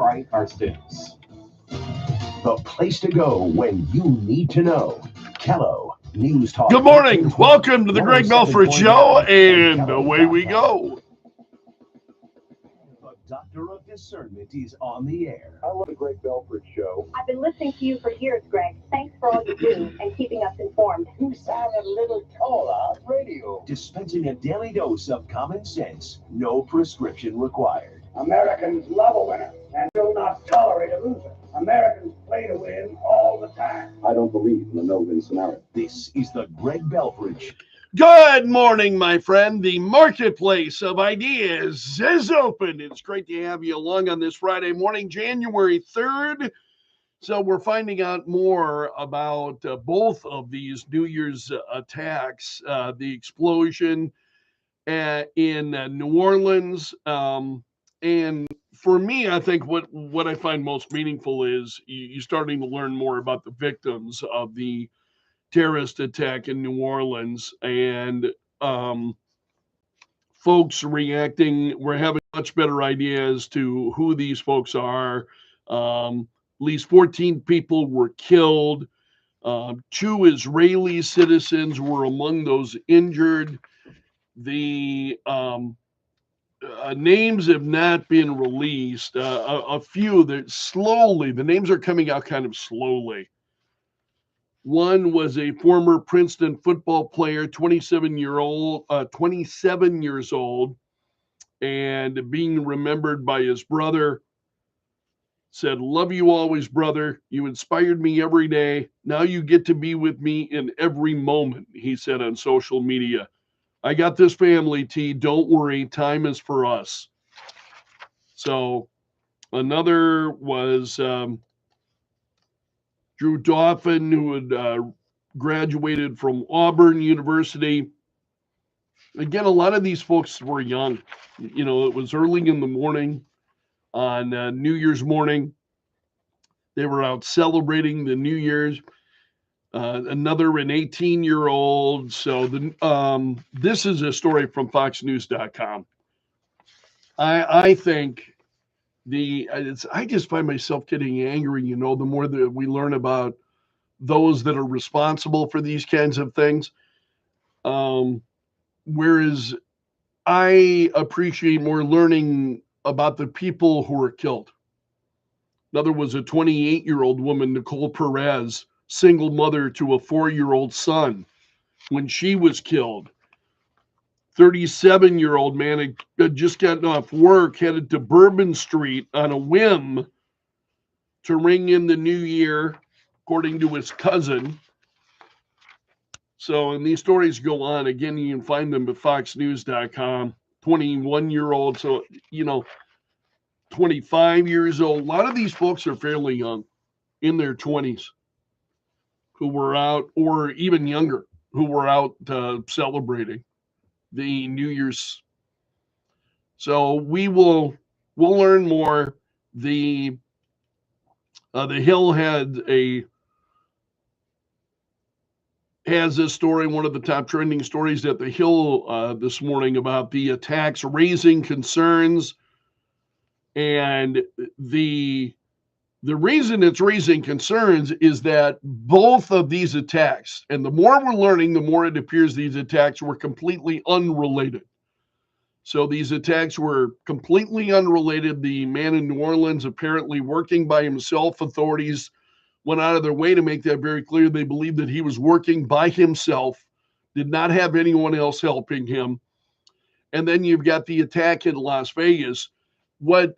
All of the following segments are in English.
fright our students. The place to go when you need to know. Kello News Talk. Good morning. Welcome to the Greg Belfrage Show, and away we go. The Doctor of Discernment is on the air. I love the Greg Belfrage Show. I've been listening to you for years, Greg. Thanks for all you do and keeping us informed. You sound a little taller on radio. Dispensing a daily dose of common sense, no prescription required. Americans love a winner and will not tolerate a loser. Americans play to win all the time. I don't believe in the no-win scenario. This is the Greg Belfrage. Good morning, my friend. The marketplace of ideas is open. It's great to have you along on this Friday morning, January 3rd. So we're finding out more about both of these New Year's attacks, the explosion in New Orleans. And for me, I think what I find most meaningful is you starting to learn more about the victims of the terrorist attack in New Orleans, and folks reacting. We're having a much better idea as to who these folks are. At least 14 people were killed. 2 Israeli citizens were among those injured. The names have not been released. A few that slowly, the names are coming out kind of slowly. One was a former Princeton football player, 27 years old, and being remembered by his brother. Said, "Love you always, brother. You inspired me every day. Now you get to be with me in every moment," he said on social media. "I got this family, T. Don't worry. Time is for us." So another was Drew Dauphin, who had graduated from Auburn University. Again, a lot of these folks were young. You know, it was early in the morning on New Year's morning. They were out celebrating the New Year's. Another, an 18-year-old. So this is a story from FoxNews.com. I think I just find myself getting angry, the more that we learn about those that are responsible for these kinds of things. Whereas I appreciate more learning about the people who were killed. Another was a 28-year-old woman, Nicole Perez, single mother to a 4-year-old son, when she was killed. 37-year-old man had just gotten off work, headed to Bourbon Street on a whim to ring in the new year, according to his cousin. So, and these stories go on. Again, you can find them at foxnews.com. 21-year-old, so, 25 years old. A lot of these folks are fairly young, in their 20s, who were out, or even younger, who were out celebrating the New Year's. So we'll learn more. The Hill has this story, one of the top trending stories at the Hill this morning, about the attacks raising concerns. And the reason it's raising concerns is that both of these attacks, and the more we're learning, the more it appears these attacks were completely unrelated. So these attacks were completely unrelated. The man in New Orleans apparently working by himself. Authorities went out of their way to make that very clear. They believed that he was working by himself, did not have anyone else helping him. And then you've got the attack in Las Vegas. What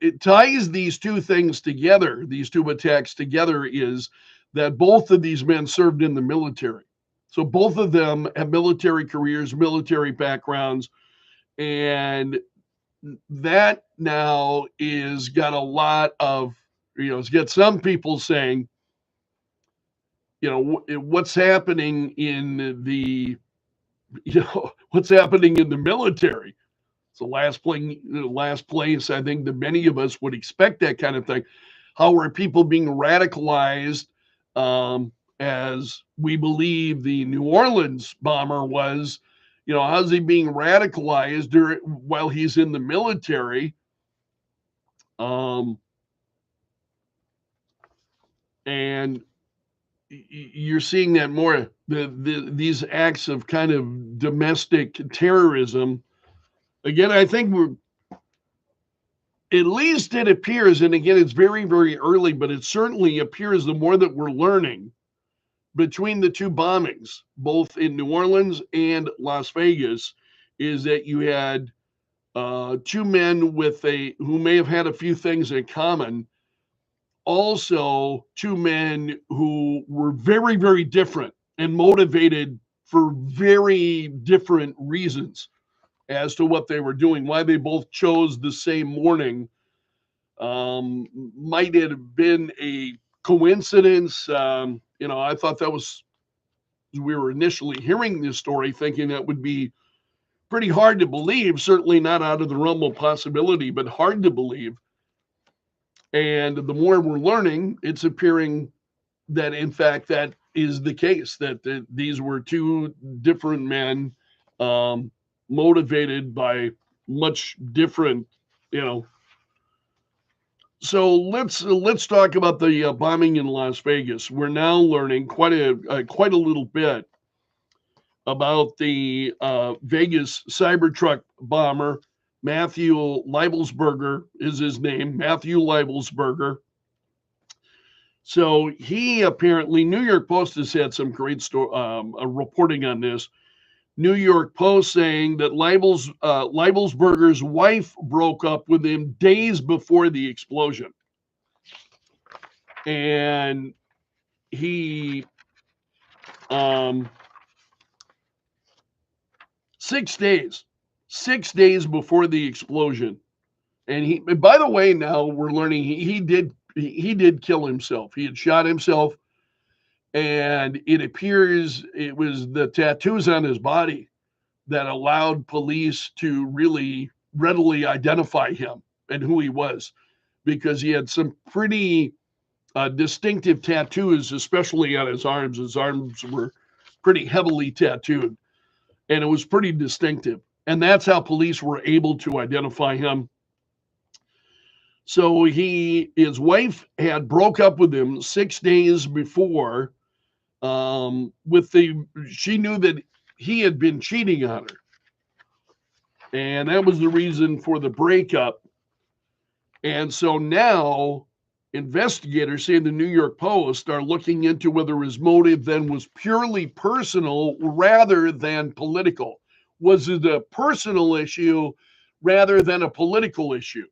it ties these two things together, these two attacks together, is that both of these men served in the military. So both of them have military careers, military backgrounds, and that now is got a lot of, it's got some people saying, what's happening in the military. It's the last place I think that many of us would expect that kind of thing. How are people being radicalized, as we believe the New Orleans bomber was? How's he being radicalized while he's in the military? And you're seeing that more, these acts of kind of domestic terrorism. Again, I think we're, at least it appears, and again, it's very, very early, but it certainly appears the more that we're learning between the two bombings, both in New Orleans and Las Vegas, is that you had two men who may have had a few things in common. Also, two men who were very, very different and motivated for very different reasons as to what they were doing. Why they both chose the same morning, might it have been a coincidence? I thought that was, we were initially hearing this story thinking that would be pretty hard to believe, certainly not out of the realm of possibility, but hard to believe. And the more we're learning, it's appearing that, in fact, that is the case, that these were two different men, motivated by much different, So let's talk about the bombing in Las Vegas. We're now learning quite a little bit about the Vegas Cybertruck bomber. Matthew Leibelsberger is his name, Matthew Leibelsberger. So he apparently, New York Post has had some great reporting on this. New York Post saying that Leibelsberger's wife broke up with him days before the explosion. And he, 6 days before the explosion. And by the way, now we're learning he did kill himself. He had shot himself, and it appears it was the tattoos on his body that allowed police to really readily identify him and who he was, because he had some pretty distinctive tattoos, especially on his arms. His arms were pretty heavily tattooed, and it was pretty distinctive. And that's how police were able to identify him. So his wife had broke up with him 6 days before. She knew that he had been cheating on her, and that was the reason for the breakup. And so now investigators, say the New York Post, are looking into whether his motive then was purely personal rather than political. Was it a personal issue rather than a political issue?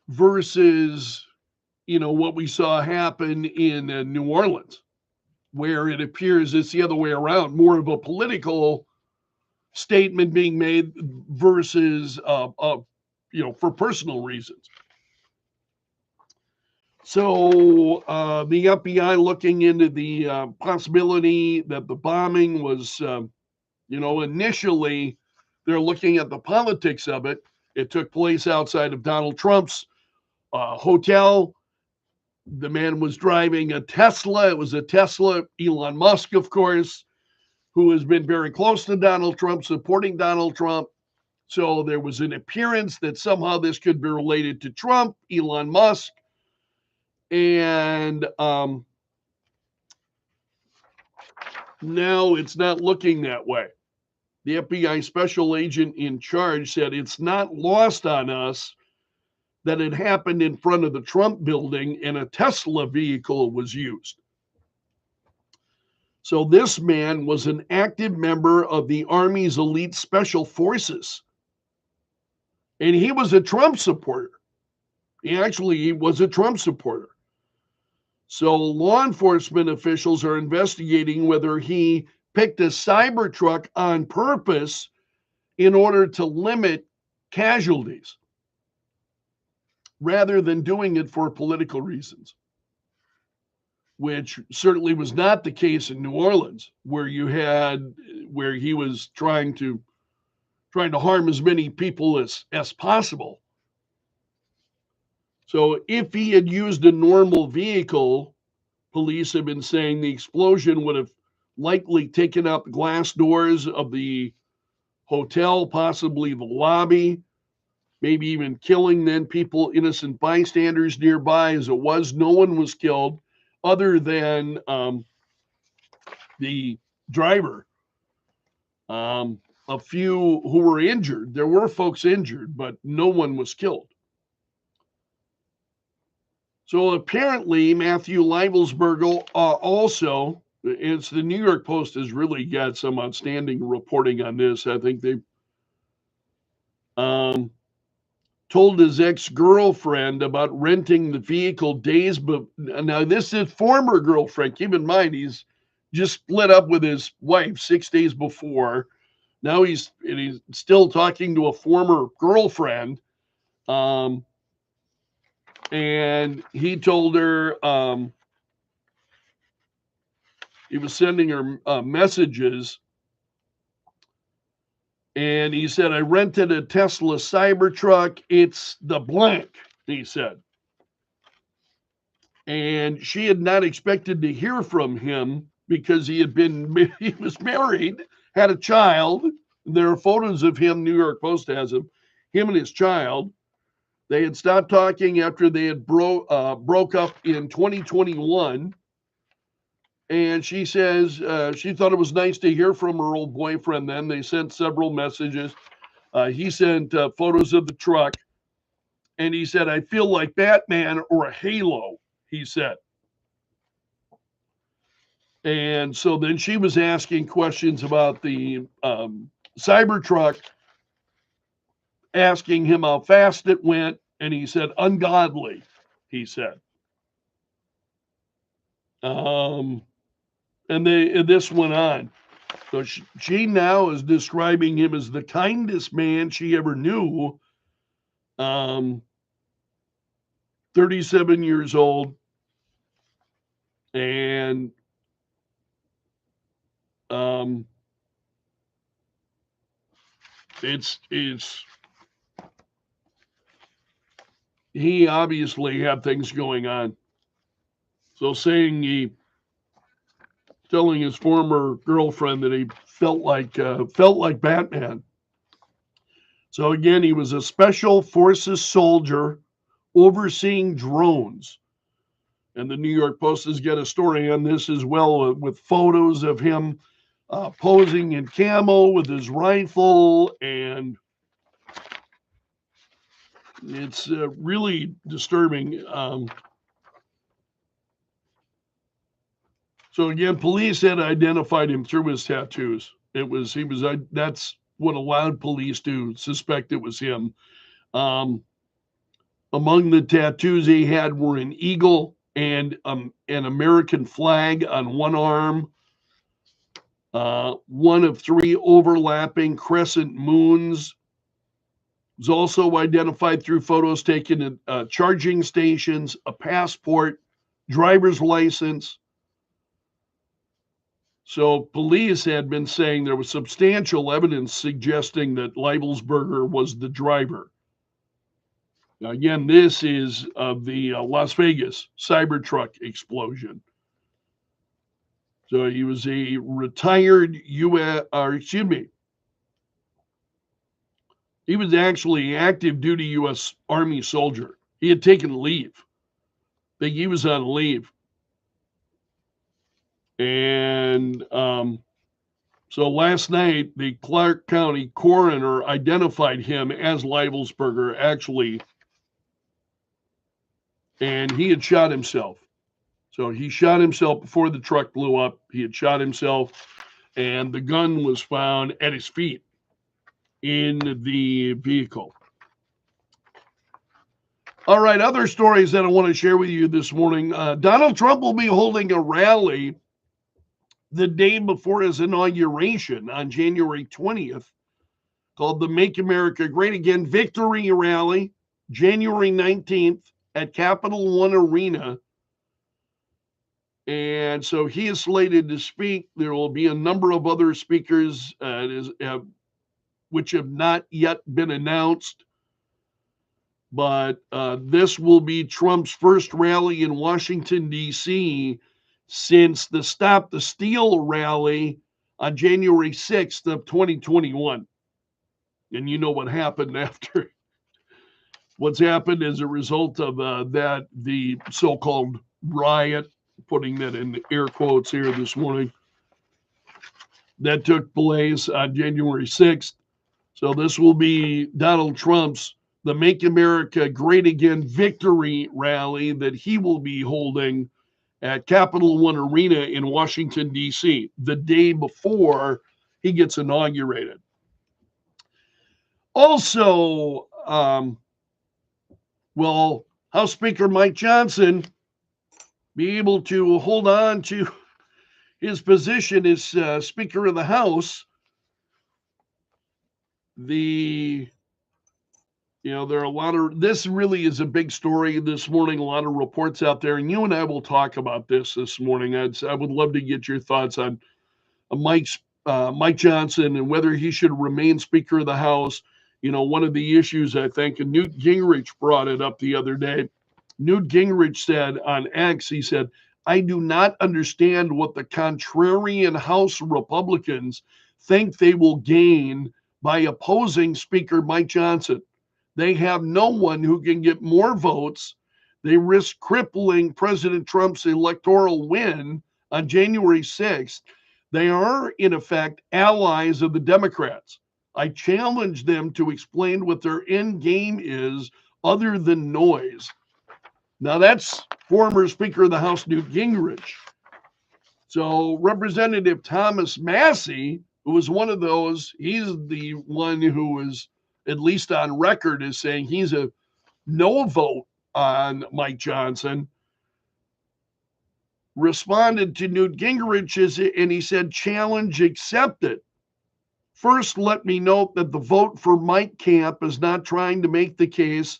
Versus, what we saw happen in New Orleans, where it appears it's the other way around, more of a political statement being made versus, for personal reasons. So the FBI looking into the possibility that the bombing was, initially they're looking at the politics of it. It took place outside of Donald Trump's hotel. The man was driving a Tesla. It was a Tesla. Elon Musk, of course, who has been very close to Donald Trump, supporting Donald Trump. So there was an appearance that somehow this could be related to Trump, Elon Musk. And now it's not looking that way. The FBI special agent in charge said it's not lost on us that it happened in front of the Trump building and a Tesla vehicle was used. So this man was an active member of the Army's elite special forces. And he was a Trump supporter. He was a Trump supporter. So law enforcement officials are investigating whether he picked a Cybertruck on purpose in order to limit casualties, rather than doing it for political reasons, which certainly was not the case in New Orleans, where he was trying to harm as many people as possible. So if he had used a normal vehicle, police have been saying the explosion would have likely taken out the glass doors of the hotel, possibly the lobby. maybe even killing then people, innocent bystanders nearby. As it was, no one was killed other than the driver. A few who were injured. There were folks injured, but no one was killed. So apparently, Matthew Leibelsberger also, it's the New York Post has really got some outstanding reporting on this. I think they told his ex-girlfriend about renting the vehicle days, but now this is former girlfriend. Keep in mind, he's just split up with his wife 6 days before. Now he's still talking to a former girlfriend. And he told her he was sending her messages. And he said, I rented a Tesla Cybertruck. It's the blank, he said. And she had not expected to hear from him because he was married, had a child. There are photos of him, New York Post has him and his child. They had stopped talking after they had broke up in 2021. And she says she thought it was nice to hear from her old boyfriend then. They sent several messages. He sent photos of the truck. And he said, I feel like Batman or a Halo, he said. And so then she was asking questions about the Cybertruck, asking him how fast it went. And he said, ungodly, he said. And this went on. So she now is describing him as the kindest man she ever knew. 37 years old. And it's he obviously had things going on. So telling his former girlfriend that he felt like Batman. So again, he was a special forces soldier overseeing drones. And the New York Post has got a story on this as well, with photos of him posing in camo with his rifle, and it's really disturbing. So again, police had identified him through his tattoos. That's what allowed police to suspect it was him. Among the tattoos he had were an eagle and an American flag on one arm, one of 3 overlapping crescent moons. Was also identified through photos taken at charging stations, a passport, driver's license. So police had been saying there was substantial evidence suggesting that Leibelsberger was the driver. Now, again, this is of the Las Vegas Cybertruck explosion. So he was a retired he was actually active duty U.S. Army soldier. He had taken leave. I think he was on leave. And so last night, the Clark County coroner identified him as Leibelsberger, actually, and he had shot himself. So he shot himself before the truck blew up. He had shot himself, and the gun was found at his feet in the vehicle. All right, other stories that I want to share with you this morning. Donald Trump will be holding a rally the day before his inauguration on January 20th, called the Make America Great Again Victory Rally, January 19th at Capital One Arena. And so he is slated to speak. There will be a number of other speakers which have not yet been announced. But this will be Trump's first rally in Washington, D.C. since the Stop the Steal rally on January 6th of 2021. And you know what happened after what's happened as a result of the so-called riot, putting that in air quotes here this morning, that took place on January 6th. So this will be Donald Trump's the Make America Great Again victory rally that he will be holding at Capital One Arena in Washington, D.C., the day before he gets inaugurated. Also, will House Speaker Mike Johnson be able to hold on to his position as Speaker of the House? There are a lot of, this really is a big story this morning, a lot of reports out there, and you and I will talk about this morning. I would love to get your thoughts on Mike Johnson and whether he should remain Speaker of the House. One of the issues, I think, and Newt Gingrich brought it up the other day. Newt Gingrich said on X, he said, I do not understand what the contrarian House Republicans think they will gain by opposing Speaker Mike Johnson. They have no one who can get more votes. They risk crippling President Trump's electoral win on January 6th. They are, in effect, allies of the Democrats. I challenge them to explain what their end game is other than noise. Now, that's former Speaker of the House Newt Gingrich. So Representative Thomas Massey, who was one of those, he's the one who is, at least on record, is saying he's a no vote on Mike Johnson, responded to Newt Gingrich and he said, challenge accepted. First, let me note that the vote for Mike camp is not trying to make the case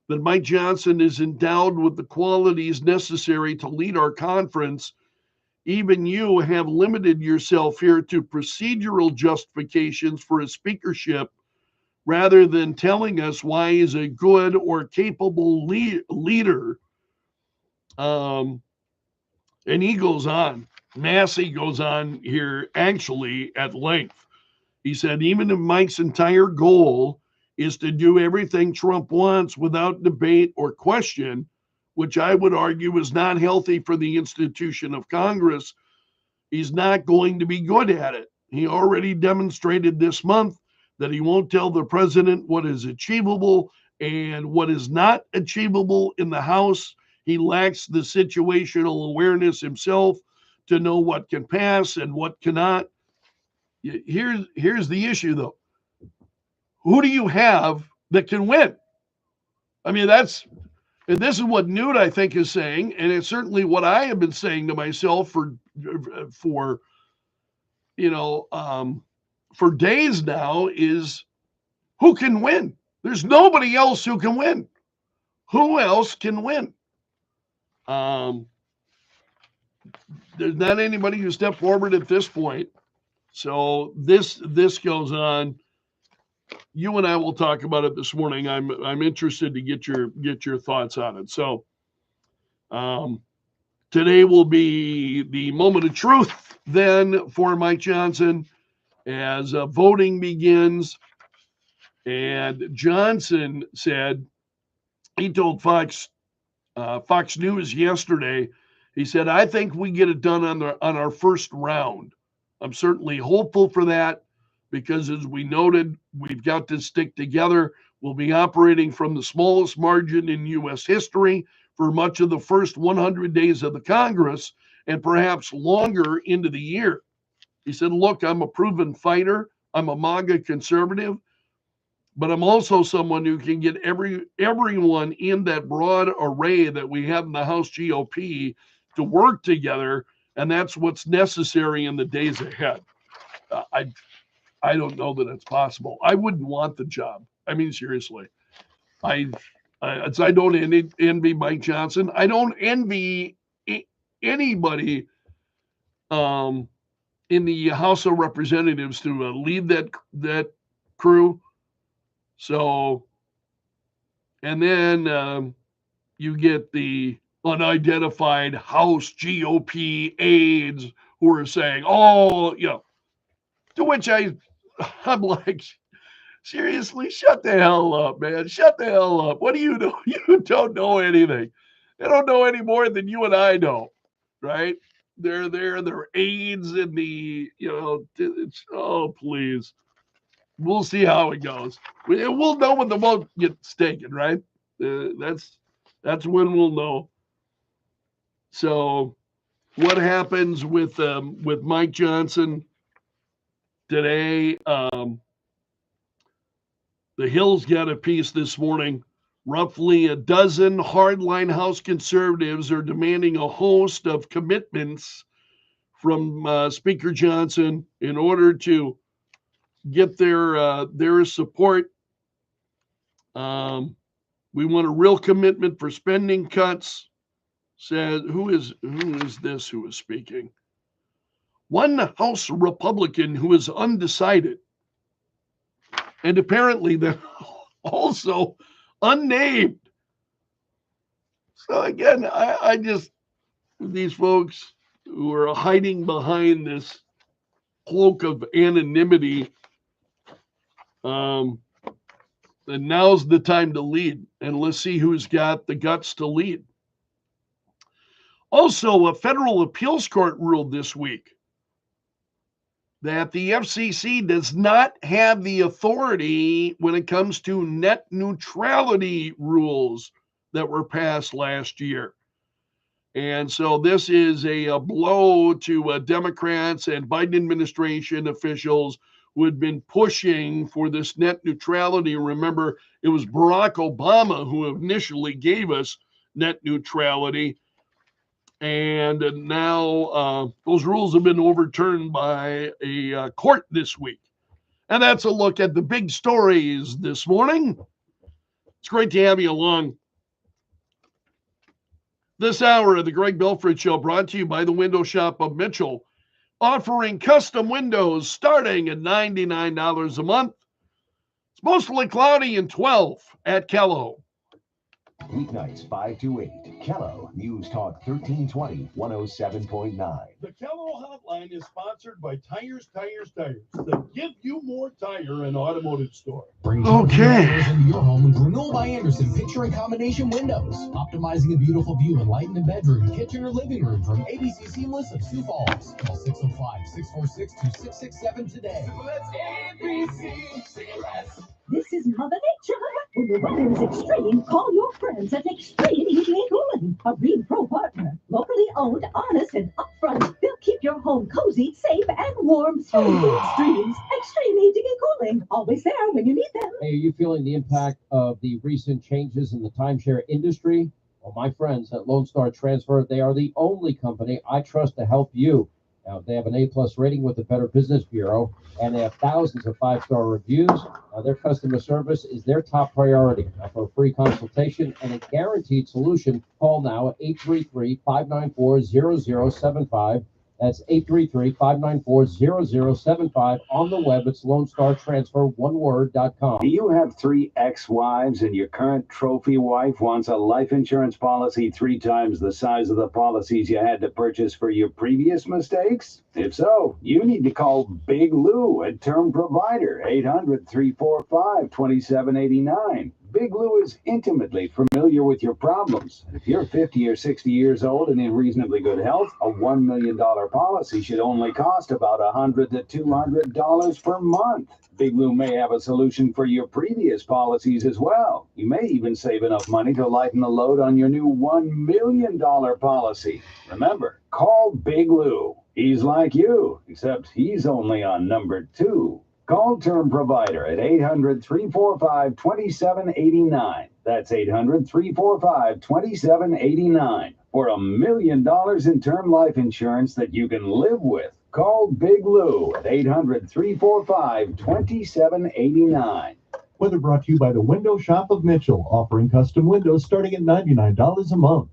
that Mike Johnson is endowed with the qualities necessary to lead our conference. Even you have limited yourself here to procedural justifications for his speakership rather than telling us why he's a good or capable leader. And he goes on. Massey goes on here actually at length. He said, even if Mike's entire goal is to do everything Trump wants without debate or question, which I would argue is not healthy for the institution of Congress, he's not going to be good at it. He already demonstrated this month that he won't tell the president what is achievable and what is not achievable in the House. He lacks the situational awareness himself to know what can pass and what cannot. Here's the issue, though. Who do you have that can win? I mean, and this is what Newt, I think, is saying, and it's certainly what I have been saying to myself for days now, is who can win? There's nobody else who can win. Who else can win? There's not anybody who stepped forward at this point. So this goes on. You and I will talk about it this morning. I'm interested to get your thoughts on it. So today will be the moment of truth then for Mike Johnson as voting begins. And Johnson said, he told Fox News yesterday, he said, I think we get it done on our first round. I'm certainly hopeful for that because, as we noted, we've got to stick together. We'll be operating from the smallest margin in U.S. history for much of the first 100 days of the Congress and perhaps longer into the year. He said, look, I'm a proven fighter. I'm a MAGA conservative, but I'm also someone who can get everyone in that broad array that we have in the House GOP to work together, and that's what's necessary in the days ahead. I don't know that it's possible. I wouldn't want the job. I mean, seriously. I don't envy Mike Johnson. I don't envy anybody in the House of Representatives to lead that crew. So, and then you get the unidentified House GOP aides who are saying, to which I'm like, Seriously, shut the hell up, man. Shut the hell up. What do you know? You don't know anything. They don't know any more than you and I know, right? They're aides in the, oh, please. We'll see how it goes. We'll know when the vote gets taken, right? That's when we'll know. So what happens with Mike Johnson today? The Hill's got a piece this morning. Roughly a dozen hardline House conservatives are demanding a host of commitments from Speaker Johnson in order to get their support. We want a real commitment for spending cuts. Said who is this who is speaking? One House Republican who is undecided, and apparently they're also unnamed. So again, I just, these folks who are hiding behind this cloak of anonymity, and now's the time to lead, and let's see who's got the guts to lead. Also, a federal appeals court ruled this week that the FCC does not have the authority when it comes to net neutrality rules that were passed last year. And so this is a blow to Democrats and Biden administration officials who had been pushing for this net neutrality. Remember, it was Barack Obama who initially gave us net neutrality. And now those rules have been overturned by a court this week. And that's a look at the big stories this morning. It's great to have you along. This hour of the Greg Belfrage Show brought to you by the Window Shop of Mitchell, offering custom windows starting at $99 a month. It's mostly cloudy and 12 at Kello. Weeknights 5 to 8. Kello News Talk 1320 107.9. The Kello Hotline is sponsored by Tires that give you more tire and automotive store. Bring Okay. into your home with Renewal by Anderson picture and combination windows, optimizing a beautiful view and light in the bedroom, kitchen, or living room from ABC Seamless of Sioux Falls. Call 605-646-2667 today. Let's ABC Cigarettes. This is Mother Nature. When the weather is extreme, call your friends at Extreme Heating and Cooling, a Green Pro partner. Locally owned, honest, and upfront. They'll keep your home cozy, safe, and warm. So Extremes, Extreme Heating and Cooling. Always there when you need them. Hey, are you feeling the impact of the recent changes in the timeshare industry? Well, my friends at Lone Star Transfer, they are the only company I trust to help you. Now, they have an A-plus rating with the Better Business Bureau, and they have thousands of five-star reviews. Now, their customer service is their top priority. Now, for a free consultation and a guaranteed solution, call now at 833-594-0075. That's 833-594-0075. On the web, it's LoneStarTransfer1word.com. Do you have 3 ex-wives and your current trophy wife wants a life insurance policy 3 times the size of the policies you had to purchase for your previous mistakes? If so, you need to call Big Lou at Term Provider, 800-345-2789. Big Lou is intimately familiar with your problems. If you're 50 or 60 years old and in reasonably good health, a $1 million policy should only cost about $100 to $200 per month. Big Lou may have a solution for your previous policies as well. You may even save enough money to lighten the load on your new $1 million policy. Remember, call Big Lou. He's like you, except he's only on number 2. Call Term Provider at 800-345-2789. That's 800-345-2789 for $1 million in term life insurance that you can live with. Call Big Lou at 800-345-2789. Weather brought to you by the Window Shop of Mitchell, offering custom windows starting at $99 a month.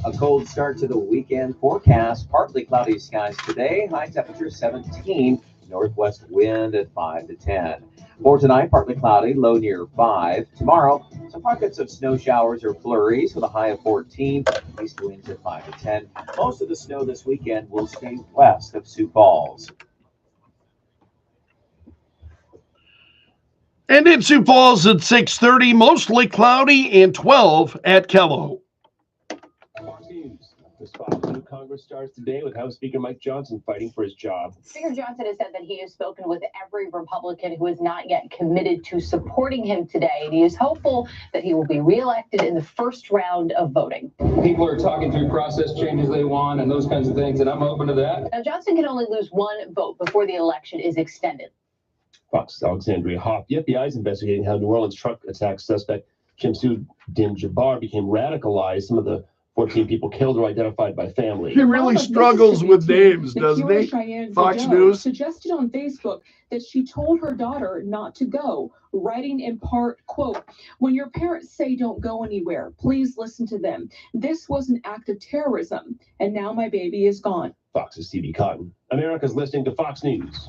A cold start to the weekend forecast. Partly cloudy skies today. High temperature 17. Northwest wind at 5 to 10. For tonight, partly cloudy, low near 5. Tomorrow, some pockets of snow showers or flurries with a high of 14. East winds at 5 to 10. Most of the snow this weekend will stay west of Sioux Falls. And in Sioux Falls at 6:30, mostly cloudy, and 12 at Kello. Fox News. The spot of the new Congress starts today with House Speaker Mike Johnson fighting for his job. Speaker Johnson has said that he has spoken with every Republican who is not yet committed to supporting him today, and he is hopeful that he will be reelected in the first round of voting. People are talking through process changes they want and those kinds of things, and I'm open to that. Now, Johnson can only lose one vote before the election is extended. Fox's Alexandria Hoff. The FBI is investigating how New Orleans truck attack suspect Shamsu Din-Jabbar became radicalized. Some of the 14 people killed were identified by family. He really struggles with names, doesn't he? Fox News suggested on Facebook that she told her daughter not to go, writing in part, quote, "When your parents say don't go anywhere, please listen to them. This was an act of terrorism, and now my baby is gone." Fox's TV Cotton. America's listening to Fox News.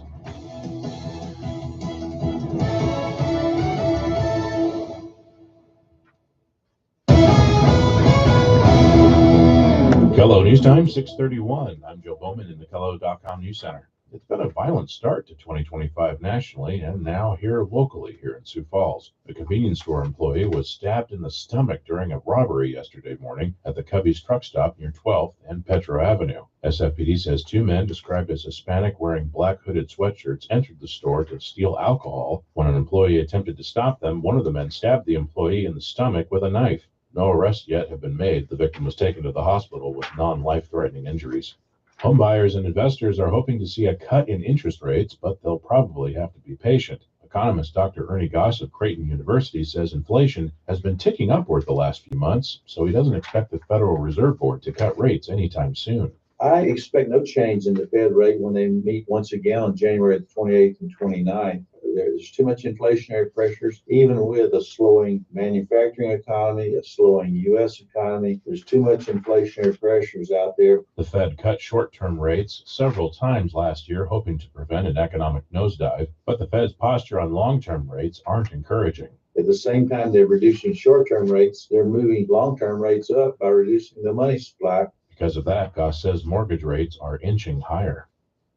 Kello News Time, 6:31. I'm Joe Bowman in the Kello.com News Center. It's been a violent start to 2025 nationally and now here locally here in Sioux Falls. A convenience store employee was stabbed in the stomach during a robbery yesterday morning at the Cubby's truck stop near 12th and Petro Avenue. SFPD says two men described as Hispanic wearing black hooded sweatshirts entered the store to steal alcohol. When an employee attempted to stop them, one of the men stabbed the employee in the stomach with a knife. No arrests yet have been made. The victim was taken to the hospital with non-life-threatening injuries. Home buyers and investors are hoping to see a cut in interest rates, but they'll probably have to be patient. Economist Dr. Ernie Goss of Creighton University says inflation has been ticking upward the last few months, so he doesn't expect the Federal Reserve Board to cut rates anytime soon. I expect no change in the Fed rate when they meet once again on January the 28th and 29th. There's too much inflationary pressures, even with a slowing manufacturing economy, a slowing U.S. economy. There's too much inflationary pressures out there. The Fed cut short-term rates several times last year, hoping to prevent an economic nosedive, but the Fed's posture on long-term rates aren't encouraging. At the same time they're reducing short-term rates, they're moving long-term rates up by reducing the money supply. Because of that, Goss says mortgage rates are inching higher.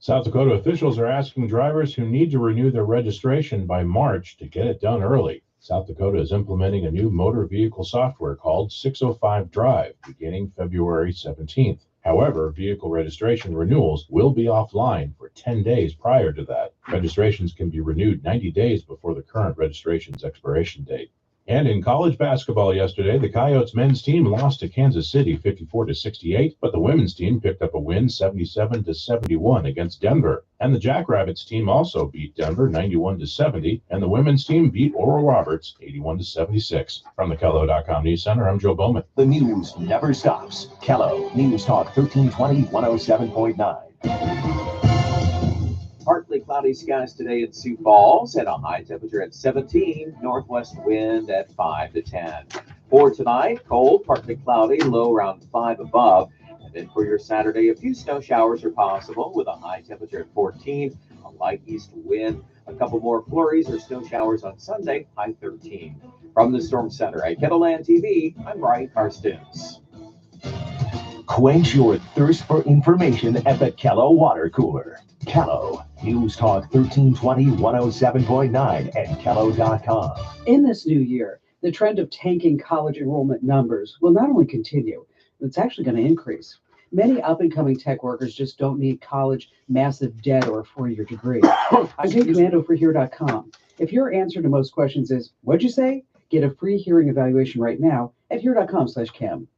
South Dakota officials are asking drivers who need to renew their registration by March to get it done early. South Dakota is implementing a new motor vehicle software called 605 Drive beginning February 17th. However, vehicle registration renewals will be offline for 10 days prior to that. Registrations can be renewed 90 days before the current registration's expiration date. And in college basketball yesterday, the Coyotes men's team lost to Kansas City 54-68, but the women's team picked up a win 77-71 against Denver. And the Jackrabbits team also beat Denver 91-70, and the women's team beat Oral Roberts 81-76. From the Kello.com News Center, I'm Joe Bowman. The news never stops. Kello News Talk 1320 107.9. Partly cloudy skies today in Sioux Falls and a high temperature at 17, northwest wind at 5 to 10. For tonight, cold, partly cloudy, low around 5 above. And then for your Saturday, a few snow showers are possible with a high temperature at 14, a light east wind. A couple more flurries or snow showers on Sunday, high 13. From the Storm Center at Kettleland TV, I'm Brian Karstens. Quench your thirst for information at the Kello Water Cooler. Kello News Talk 1320 107.9 and Kello.com. In this new year, the trend of tanking college enrollment numbers will not only continue, it's actually going to increase. Many up-and-coming tech workers just don't need college, massive debt, or a four-year degree. I'm Jay Commando for Here.com. If your answer to most questions is, what'd you say? Get a free hearing evaluation right now at Here.com/Chem.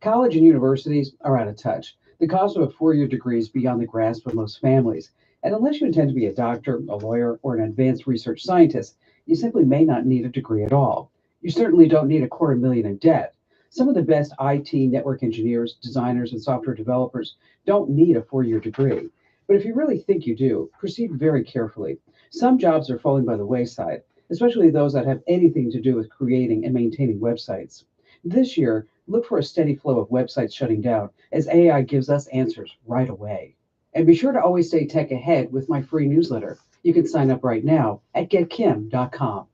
College and universities are out of touch. The cost of a four-year degree is beyond the grasp of most families. And unless you intend to be a doctor, a lawyer, or an advanced research scientist, you simply may not need a degree at all. You certainly don't need $250,000 in debt. Some of the best IT network engineers, designers, and software developers don't need a four-year degree. But if you really think you do, proceed very carefully. Some jobs are falling by the wayside, especially those that have anything to do with creating and maintaining websites. This year, look for a steady flow of websites shutting down as AI gives us answers right away. And be sure to always stay tech ahead with my free newsletter. You can sign up right now at getkim.com.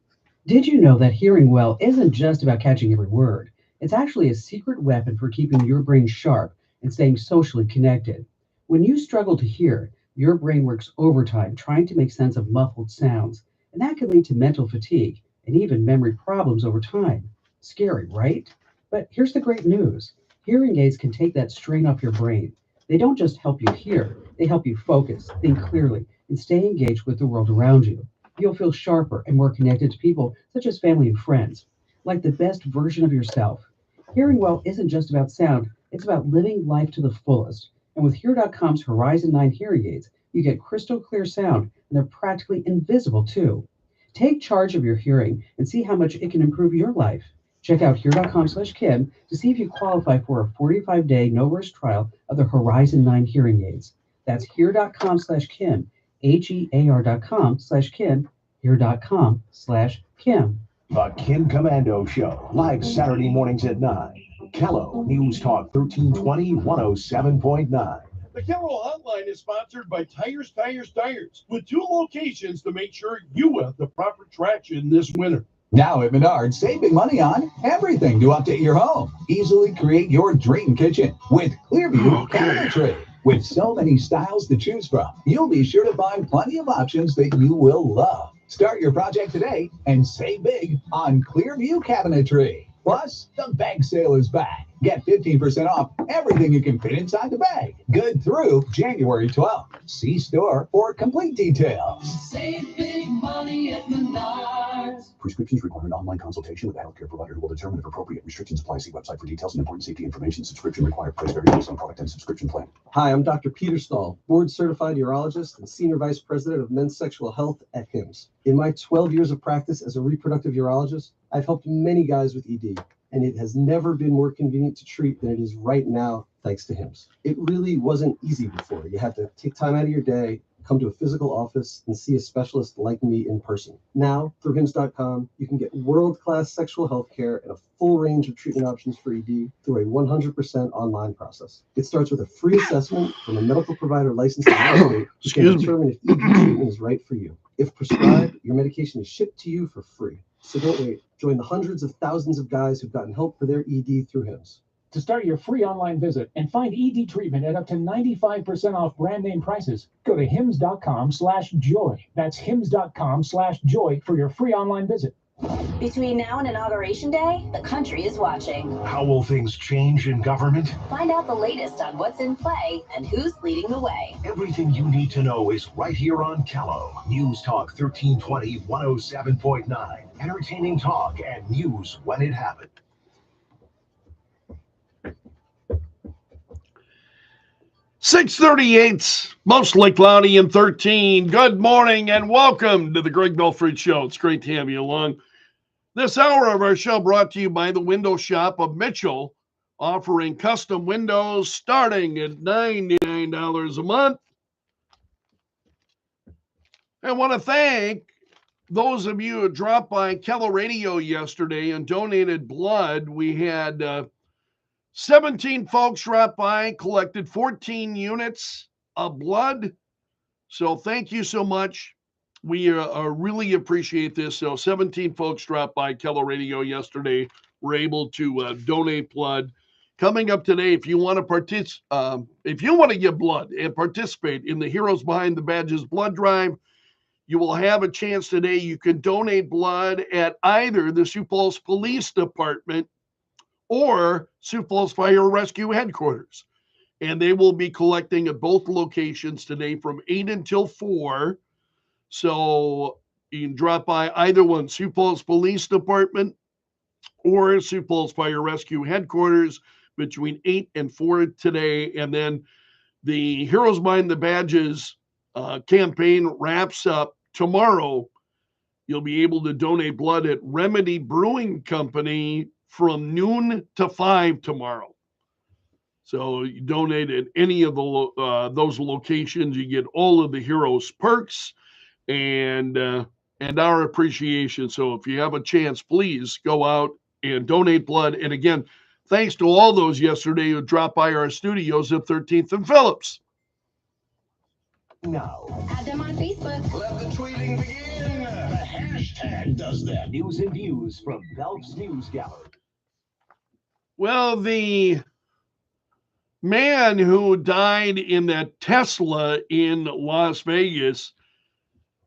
Did you know that hearing well isn't just about catching every word? It's actually a secret weapon for keeping your brain sharp and staying socially connected. When you struggle to hear, your brain works overtime trying to make sense of muffled sounds. and that can lead to mental fatigue and even memory problems over time. Scary, right? But here's the great news. Hearing aids can take that strain off your brain. They don't just help you hear, they help you focus, think clearly, and stay engaged with the world around you. You'll feel sharper and more connected to people such as family and friends, like the best version of yourself. Hearing well isn't just about sound, it's about living life to the fullest. And with Hear.com's Horizon 9 hearing aids, you get crystal clear sound, and they're practically invisible too. Take charge of your hearing and see how much it can improve your life. Check out Hear.com/Kim to see if you qualify for a 45-day no-risk trial of the Horizon 9 hearing aids. That's Hear.com/Kim, HEAR.com/Kim, Hear.com/Kim. The Kim Commando Show, live Saturday mornings at 9. Kello News Talk 1320 107.9. The Kello Hotline is sponsored by Tires, with 2 locations to make sure you have the proper traction this winter. Now at Menards, save big money on everything to update your home. Easily create your dream kitchen with Clearview Cabinetry. With so many styles to choose from, you'll be sure to find plenty of options that you will love. Start your project today and save big on Clearview Cabinetry. Plus, the bag sale is back. Get 15% off everything you can fit inside the bag. Good through January 12th. See store for complete details. Save big money at Menards. Prescriptions require an online consultation with a healthcare provider who will determine if appropriate. Restrictions apply. See website for details and important safety information. Subscription required. Price varies based on product and subscription plan. Hi, I'm Dr. Peter Stahl, board-certified urologist and senior vice president of men's sexual health at HIMSS. In my 12 years of practice as a reproductive urologist, I've helped many guys with ED, and it has never been more convenient to treat than it is right now, thanks to HIMSS. It really wasn't easy before. You had to take time out of your day, come to a physical office, and see a specialist like me in person. Now, through HIMSS.com, you can get world-class sexual health care and a full range of treatment options for ED through a 100% online process. It starts with a free assessment from a medical provider licensed in your state who can determine if ED treatment is right for you. If prescribed, your medication is shipped to you for free. So don't wait. Join the hundreds of thousands of guys who've gotten help for their ED through HIMSS. To start your free online visit and find ED treatment at up to 95% off brand name prices, go to hims.com/joy. That's hims.com/joy for your free online visit. Between now and Inauguration Day, the country is watching. How will things change in government? Find out the latest on what's in play and who's leading the way. Everything you need to know is right here on Kello. News Talk 1320 107.9. Entertaining talk and news when it happened. .38, mostly cloudy and 13. Good morning and welcome to the Greg Belfrage Show. It's great to have you along. This hour of our show brought to you by the Window Shop of Mitchell, offering custom windows starting at $99 a month. I want to thank those of you who dropped by Kello Radio yesterday and donated blood. We had 17 folks dropped by, collected 14 units of blood. So thank you so much. We really appreciate this. So 17 folks dropped by Kello Radio yesterday. Were able to donate blood. Coming up today, if you want to give blood and participate in the Heroes Behind the Badges blood drive, you will have a chance today. You can donate blood at either the Sioux Falls Police Department or Sioux Falls Fire Rescue Headquarters. And they will be collecting at both locations today from 8 until 4. So you can drop by either one, Sioux Falls Police Department or Sioux Falls Fire Rescue Headquarters between 8 and 4 today. And then the Heroes Behind the Badges campaign wraps up tomorrow. You'll be able to donate blood at Remedy Brewing Company from noon to 5 tomorrow. So you donate at any of those locations, you get all of the heroes' perks and our appreciation. So if you have a chance, please go out and donate blood. And again, thanks to all those yesterday who dropped by our studios at 13th and Phillips. Now, Add them on Facebook. let the tweeting begin. The hashtag does that. News and views from Belf's News Gallery. Well, the man who died in that Tesla in Las Vegas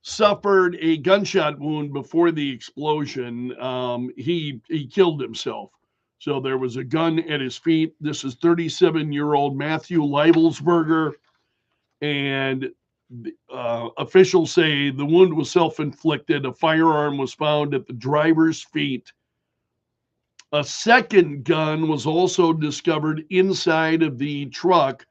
suffered a gunshot wound before the explosion. He killed himself. So there was a gun at his feet. This is 37-year-old Matthew Leibelsberger, and officials say the wound was self-inflicted. A firearm was found at the driver's feet. A second gun was also discovered inside of the truck.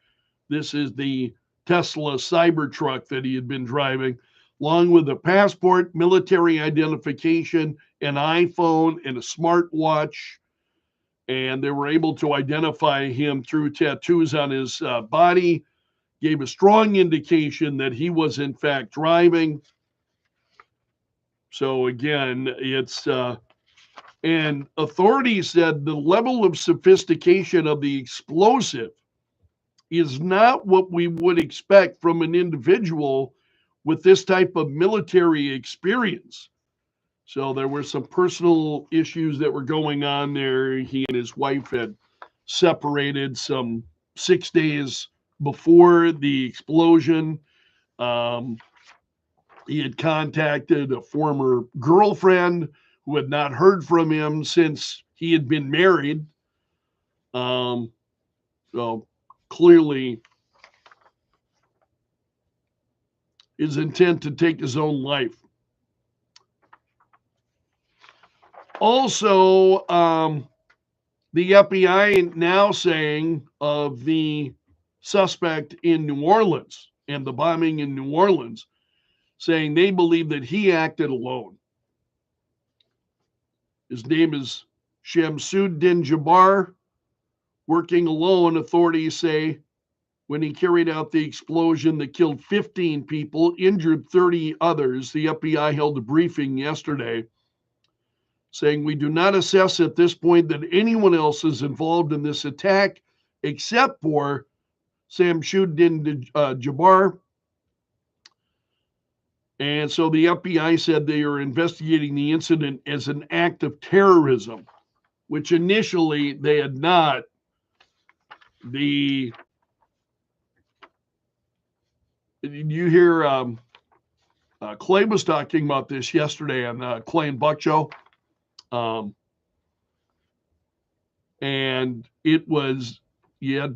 This is the Tesla Cybertruck that he had been driving, along with a passport, military identification, an iPhone, and a smartwatch. And they were able to identify him through tattoos on his body, gave a strong indication that he was in fact driving. So again, it's and authorities said the level of sophistication of the explosive is not what we would expect from an individual with this type of military experience. So there were some personal issues that were going on there. He and his wife had separated some 6 days before the explosion. He had contacted a former girlfriend who had not heard from him since he had been married. So clearly his intent to take his own life. Also, the FBI now saying of the suspect in New Orleans and the bombing in New Orleans, saying they believe that he acted alone. His name is Shamsuddin Jabbar. Working alone, authorities say, when he carried out the explosion that killed 15 people, injured 30 others. The FBI held a briefing yesterday saying, we do not assess at this point that anyone else is involved in this attack except for Shamsuddin Jabbar. And so the FBI said they are investigating the incident as an act of terrorism, which initially they had not. You hear Clay was talking about this yesterday on Clay and Buck Show. And it was a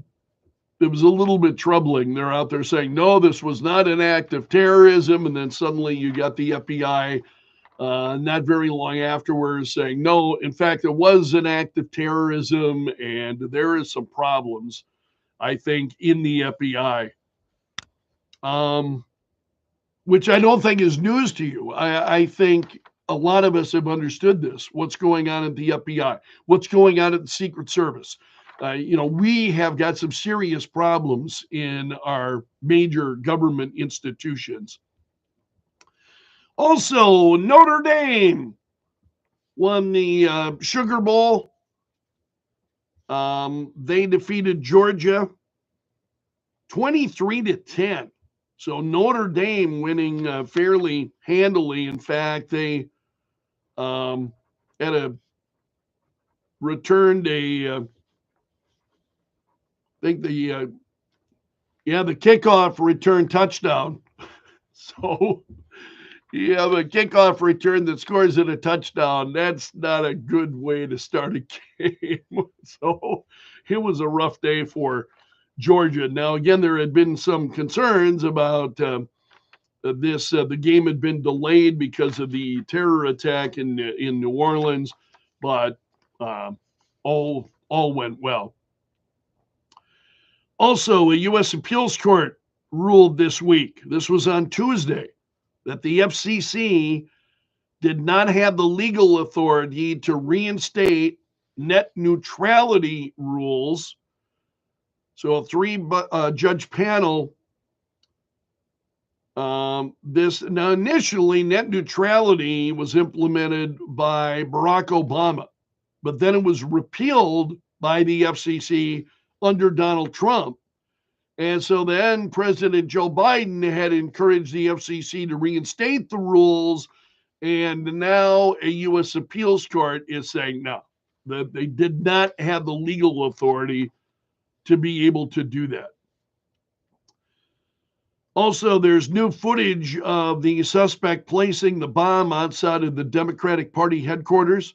little bit troubling. They're out there saying, no, this was not an act of terrorism. And then suddenly you got the FBI not very long afterwards saying, no, in fact, it was an act of terrorism. And there is some problems, I think, in the FBI, which I don't think is news to you. I think a lot of us have understood this, what's going on at the FBI, what's going on at the Secret Service. We have got some serious problems in our major government institutions. Also, Notre Dame won the Sugar Bowl. They defeated Georgia 23-10. So Notre Dame winning fairly handily. In fact, they returned the kickoff return touchdown. So you have a kickoff return that scores at a touchdown. That's not a good way to start a game. So it was a rough day for Georgia. Now, again, there had been some concerns about the game had been delayed because of the terror attack in New Orleans, but all went well. Also, a U.S. appeals court ruled this week, this was on Tuesday, that the FCC did not have the legal authority to reinstate net neutrality rules. So a three-judge panel. Initially, net neutrality was implemented by Barack Obama, but then it was repealed by the FCC under Donald Trump. And so then President Joe Biden had encouraged the FCC to reinstate the rules. And now a U.S. appeals court is saying no, that they did not have the legal authority to be able to do that. Also, there's new footage of the suspect placing the bomb outside of the Democratic Party headquarters.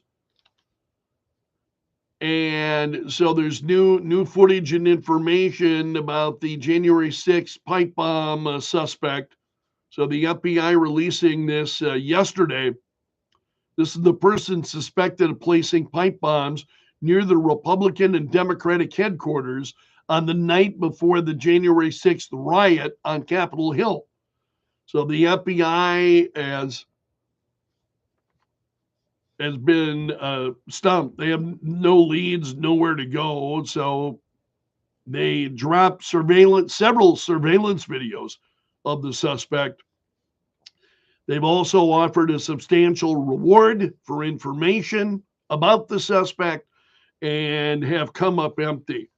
And so there's new footage and information about the January 6th pipe bomb suspect. So the FBI releasing this yesterday. This is the person suspected of placing pipe bombs near the Republican and Democratic headquarters on the night before the January 6th riot on Capitol Hill. So the FBI has been stumped. They have no leads, nowhere to go. So they dropped several surveillance videos of the suspect. They've also offered a substantial reward for information about the suspect and have come up empty.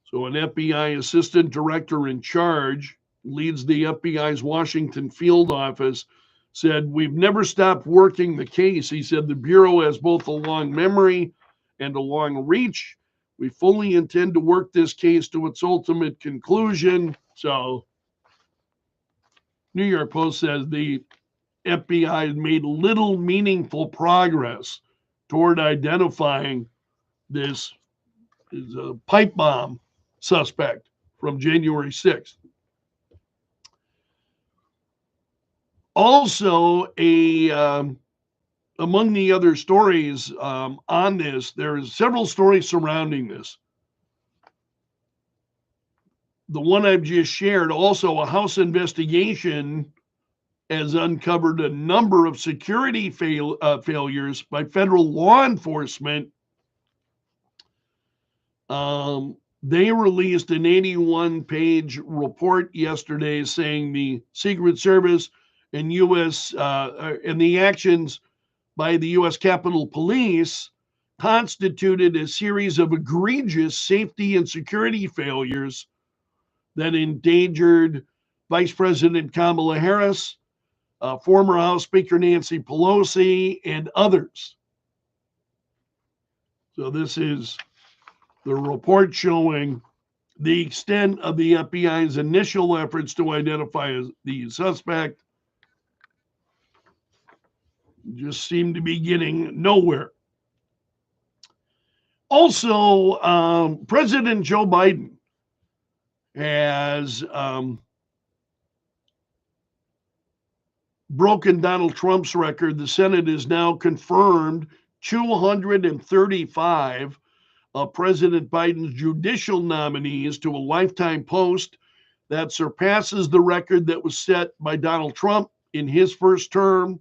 So an FBI assistant director in charge leads the FBI's Washington field office, said, "We've never stopped working the case." He said, "The Bureau has both a long memory and a long reach. We fully intend to work this case to its ultimate conclusion." So New York Post says the FBI has made little meaningful progress toward identifying this pipe bomb suspect from January 6th. Also, among the other stories on this, there's several stories surrounding this. The one I've just shared, also a House investigation has uncovered a number of security failures by federal law enforcement. They released an 81-page report yesterday saying the Secret Service and and the actions by the U.S. Capitol Police constituted a series of egregious safety and security failures that endangered Vice President Kamala Harris, former House Speaker Nancy Pelosi, and others. So this is the report showing the extent of the FBI's initial efforts to identify the suspect just seem to be getting nowhere. Also, President Joe Biden has broken Donald Trump's record. The Senate has now confirmed 235 of President Biden's judicial nominees to a lifetime post. That surpasses the record that was set by Donald Trump in his first term.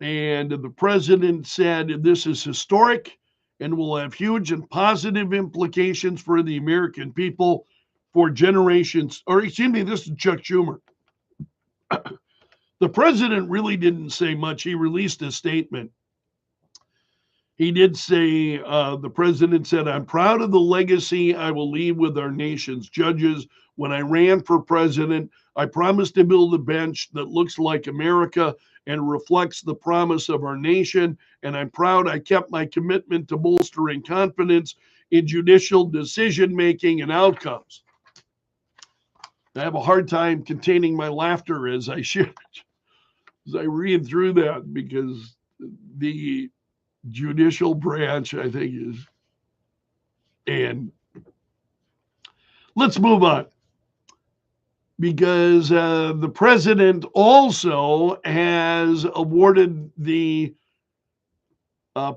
And the president said this is historic and will have huge and positive implications for the American people for generations. Or excuse me, this is Chuck Schumer. The president really didn't say much. He released a statement. He did say, the president said, "I'm proud of the legacy I will leave with our nation's judges. When I ran for president, I promised to build a bench that looks like America and reflects the promise of our nation. And I'm proud I kept my commitment to bolstering confidence in judicial decision-making and outcomes." I have a hard time containing my laughter as I read through that, because the judicial branch, I think, is. And let's move on, because the president also has awarded the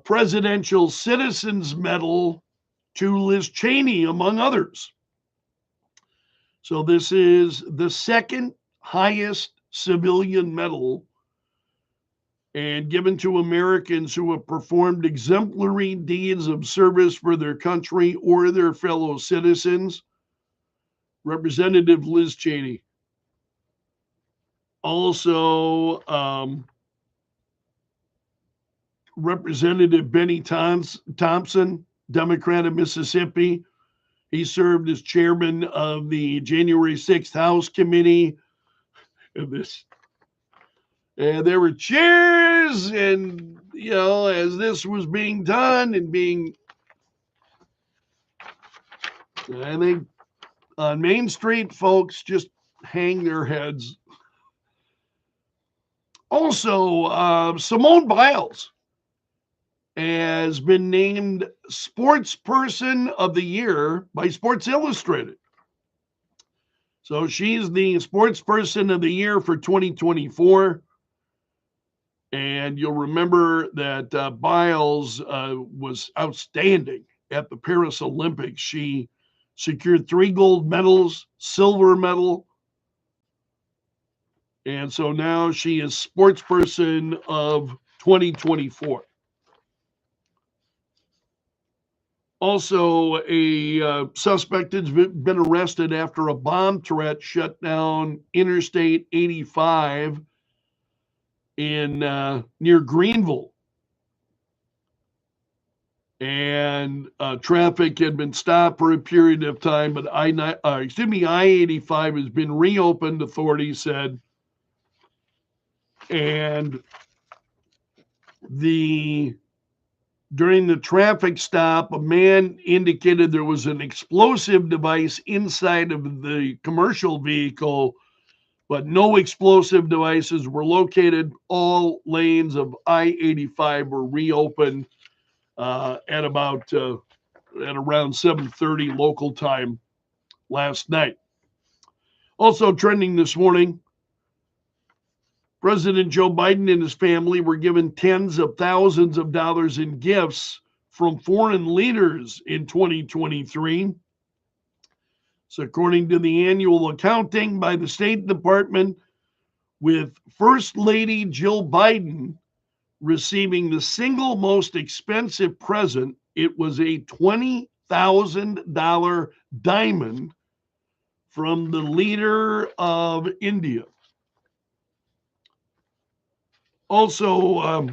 Presidential Citizens Medal to Liz Cheney, among others. So this is the second highest civilian medal, and given to Americans who have performed exemplary deeds of service for their country or their fellow citizens. Representative Liz Cheney. Also, Representative Benny Thompson, Democrat of Mississippi. He served as chairman of the January 6th House Committee. And there were cheers, and, as this was being done and I think on Main Street, folks just hang their heads. Also, Simone Biles has been named Sports Person of the Year by Sports Illustrated. So she's the Sports Person of the Year for 2024. And you'll remember that Biles was outstanding at the Paris Olympics. She secured 3 gold medals, silver medal. And so now she is Sports Person of 2024. Also, a suspect has been arrested after a bomb threat shut down Interstate 85 in near Greenville. And traffic had been stopped for a period of time, but I-85 has been reopened, authorities said. And during the traffic stop, a man indicated there was an explosive device inside of the commercial vehicle, but no explosive devices were located. All lanes of I-85 were reopened at around 7:30 local time last night. Also trending this morning, President Joe Biden and his family were given tens of thousands of dollars in gifts from foreign leaders in 2023. So according to the annual accounting by the State Department, with First Lady Jill Biden receiving the single most expensive present, it was a $20,000 diamond from the leader of India. Also,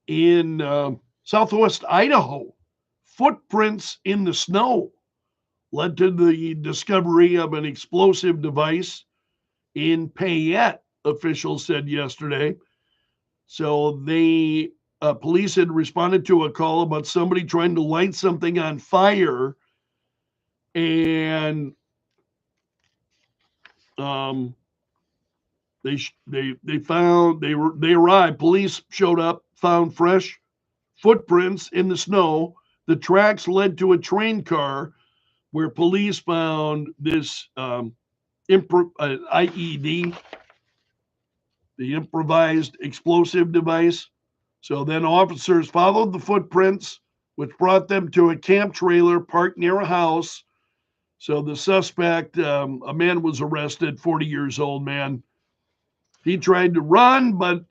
in southwest Idaho, footprints in the snow led to the discovery of an explosive device in Payette, officials said yesterday. So police had responded to a call about somebody trying to light something on fire, and they arrived. Police showed up, found fresh footprints in the snow. The tracks led to a train car where police found this IED, the improvised explosive device. So then officers followed the footprints, which brought them to a camp trailer parked near a house. So the suspect, a man was arrested, 40 years old man. He tried to run, but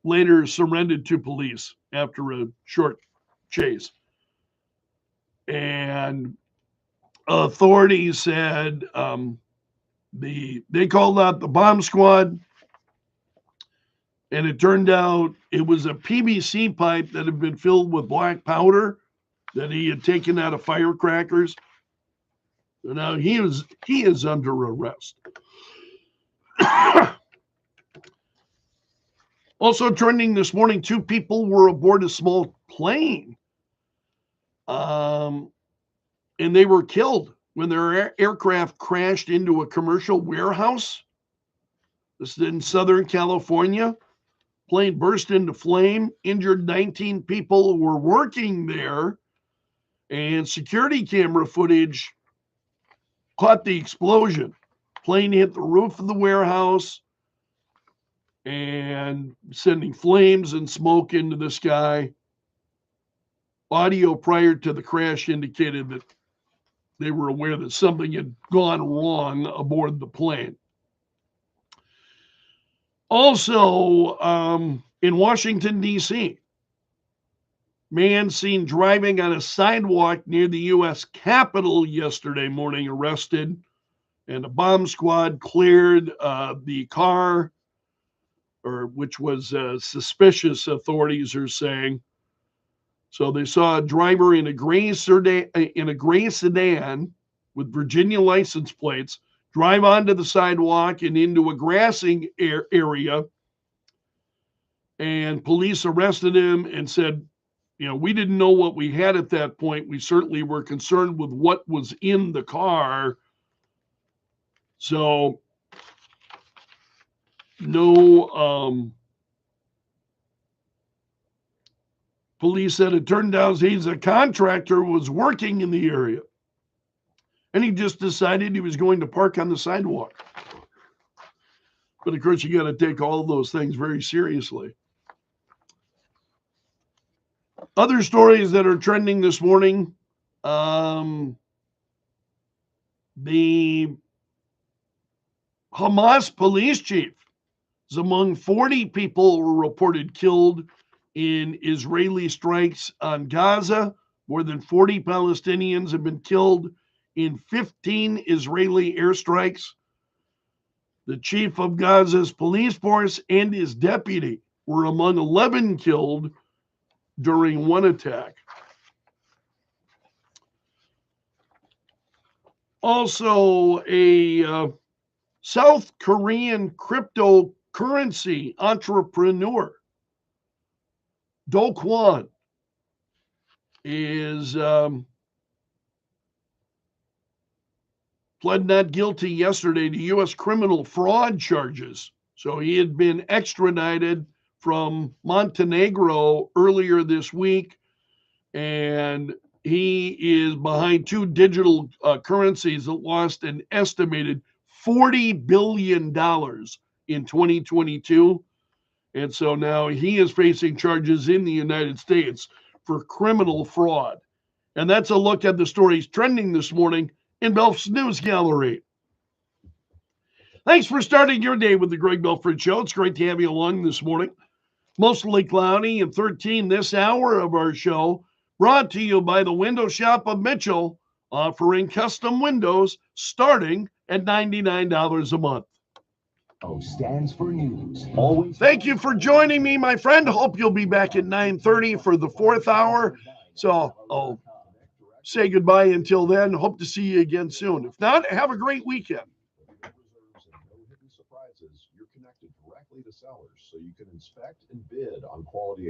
later surrendered to police after a short chase. And authorities said they called out the bomb squad, and it turned out it was a PVC pipe that had been filled with black powder that he had taken out of firecrackers. So now he is under arrest. Also trending this morning, 2 people were aboard a small plane, and they were killed when their aircraft crashed into a commercial warehouse. This is in Southern California. Plane burst into flame, injured 19 people who were working there, and security camera footage caught the explosion. Plane hit the roof of the warehouse and sending flames and smoke into the sky. Audio prior to the crash indicated that they were aware that something had gone wrong aboard the plane. Also, in Washington, D.C., man seen driving on a sidewalk near the U.S. Capitol yesterday morning arrested, and a bomb squad cleared the car, which was suspicious, authorities are saying. So they saw a driver in a gray sedan with Virginia license plates drive onto the sidewalk and into a grassing area. And police arrested him and said we didn't know what we had at that point. We certainly were concerned with what was in the car. So no, police said it turned out he's a contractor was working in the area. And he just decided he was going to park on the sidewalk. But of course, you got to take all of those things very seriously. Other stories that are trending this morning, the Hamas police chief is among 40 people reported killed in Israeli strikes on Gaza. More than 40 Palestinians have been killed in 15 Israeli airstrikes. The chief of Gaza's police force and his deputy were among 11 killed during one attack. Also, a South Korean cryptocurrency entrepreneur, Do Kwon, is pled not guilty yesterday to U.S. criminal fraud charges. So he had been extradited from Montenegro earlier this week, and he is behind two digital currencies that lost an estimated $40 billion in 2022. And so now he is facing charges in the United States for criminal fraud. And that's a look at the stories trending this morning in Belf's News Gallery. Thanks for starting your day with the Greg Belfrage Show. It's great to have you along this morning. Mostly cloudy and 13 this hour of our show, brought to you by the Window Shop of Mitchell, offering custom windows starting at $99 a month. O stands for news. Always. Thank you for joining me, my friend. Hope you'll be back at 9:30 for the fourth hour. So I'll say goodbye until then. Hope to see you again soon. If not, have a great weekend. Surprises, you're connected directly to sellers, so you can inspect and bid on quality